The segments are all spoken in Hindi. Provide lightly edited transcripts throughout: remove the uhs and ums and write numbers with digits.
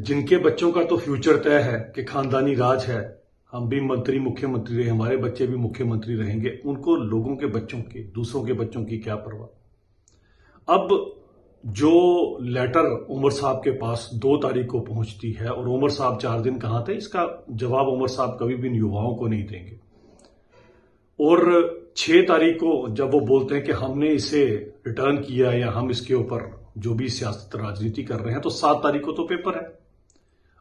जिनके बच्चों का तो फ्यूचर तय है कि खानदानी राज है, हम भी मंत्री मुख्यमंत्री रहे, हमारे बच्चे भी मुख्यमंत्री रहेंगे, उनको लोगों के बच्चों की, दूसरों के बच्चों की क्या परवाह। अब जो लेटर उमर साहब के पास 2 तारीख को पहुंचती है और उमर साहब 4 दिन कहां थे, इसका जवाब उमर साहब कभी भी इन युवाओं को नहीं देंगे। और 6 तारीख को जब वो बोलते हैं कि हमने इसे रिटर्न किया या हम इसके ऊपर जो भी सियासत राजनीति कर रहे हैं, तो 7 तारीख को तो पेपर है।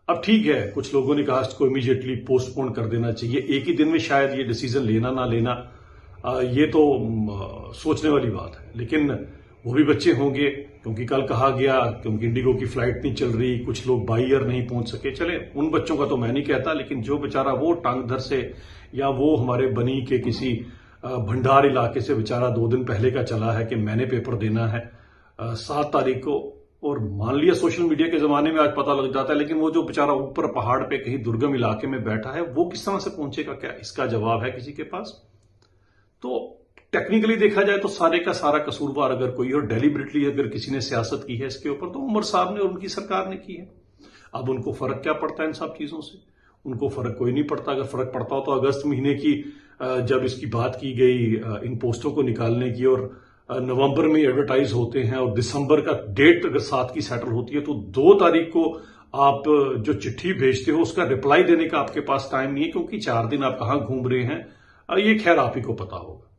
अब ठीक है, कुछ लोगों ने कहा इसको इमीडिएटली पोस्टपोन कर देना चाहिए, एक ही दिन में शायद ये डिसीजन लेना ना लेना, ये तो सोचने वाली बात है। लेकिन वो भी बच्चे होंगे, क्योंकि कल कहा गया क्योंकि इंडिगो की फ्लाइट नहीं चल रही, कुछ लोग बाई एयर नहीं पहुंच सके। चले, उन बच्चों का तो मैं नहीं कहता, लेकिन जो बेचारा वो टांगधर से या वो हमारे बनी के किसी भंडार इलाके से बेचारा 2 दिन पहले का चला है कि मैंने पेपर देना है 7 तारीख को, और मान लिया सोशल मीडिया के जमाने में आज पता लग जाता है, लेकिन वो जो बेचारा ऊपर पहाड़ पे कहीं दुर्गम इलाके में बैठा है, वो किस तरह से पहुंचेगा, क्या इसका जवाब है किसी के पास? तो टेक्निकली देखा जाए तो सारे का सारा कसूरवार अगर कोई और डेलिबरेटली अगर किसी ने सियासत की है इसके ऊपर, तो उमर साहब ने और उनकी सरकार ने की है। अब उनको फर्क क्या पड़ता है इन सब चीजों से? उनको फर्क कोई नहीं पड़ता। अगर फर्क पड़ता हो तो अगस्त महीने की जब इसकी बात की गई इन पोस्टों को निकालने की, और नवंबर में एडवर्टाइज होते हैं और दिसंबर का डेट अगर 7 की सेटल होती है, तो 2 तारीख को आप जो चिट्ठी भेजते हो उसका रिप्लाई देने का आपके पास टाइम नहीं है, क्योंकि 4 दिन आप कहां घूम रहे हैं ये खैर आप ही को पता होगा।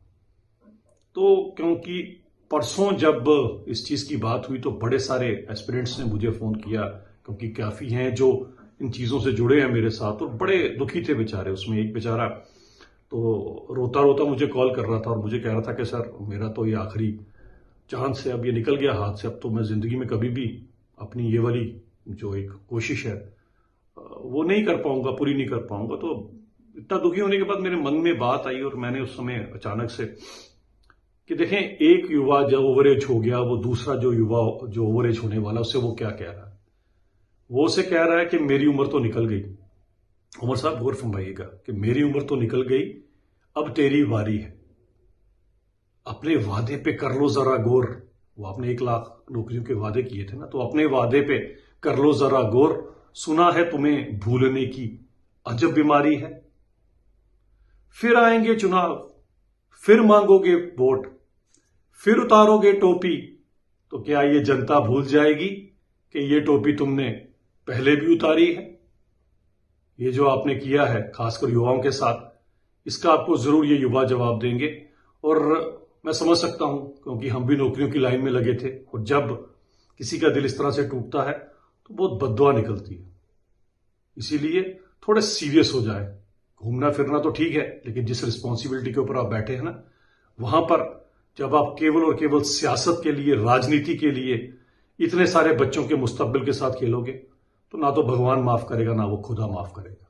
तो क्योंकि परसों जब इस चीज की बात हुई तो बड़े सारे एस्पिरेंट्स ने मुझे फोन किया, क्योंकि काफी हैं जो इन चीजों से जुड़े हैं मेरे साथ, और बड़े दुखी थे बेचारे। उसमें एक बेचारा तो रोता रोता मुझे कॉल कर रहा था और मुझे कह रहा था कि सर मेरा तो ये आखिरी चांस है, अब ये निकल गया हाथ से, अब तो मैं जिंदगी में कभी भी अपनी ये वाली जो एक कोशिश है वो नहीं कर पाऊंगा, पूरी नहीं कर पाऊंगा। तो इतना दुखी होने के बाद मेरे मन में बात आई और मैंने उस समय अचानक से कि देखें, एक युवा जब ओवरेज हो गया, वो दूसरा जो युवा जो ओवरेज होने वाला उससे वो क्या कह रहा है? वो उसे कह रहा है कि मेरी उम्र तो निकल गई। उमर साहब गौर फरमाइएगा कि मेरी उम्र तो निकल गई, अब तेरी बारी है, अपने वादे पे कर लो जरा गौर। वो आपने 1 लाख नौकरियों के वादे किए थे ना, तो अपने वादे पे कर लो जरा गौर। सुना है तुम्हें भूलने की अजब बीमारी है। फिर आएंगे चुनाव, फिर मांगोगे वोट, फिर उतारोगे टोपी, तो क्या ये जनता भूल जाएगी कि ये टोपी तुमने पहले भी उतारी है? ये जो आपने किया है खासकर युवाओं के साथ, इसका आपको जरूर ये युवा जवाब देंगे। और मैं समझ सकता हूं, क्योंकि हम भी नौकरियों की लाइन में लगे थे, और जब किसी का दिल इस तरह से टूटता है तो बहुत बद्दुआ निकलती है। इसीलिए थोड़े सीरियस हो जाए। घूमना फिरना तो ठीक है, लेकिन जिस रिस्पॉन्सिबिलिटी के ऊपर आप बैठे हैं ना, वहां पर जब आप केवल और केवल सियासत के लिए, राजनीति के लिए इतने सारे बच्चों के मुस्तकबिल के साथ खेलोगे, तो ना तो भगवान माफ करेगा, ना वो खुदा माफ करेगा।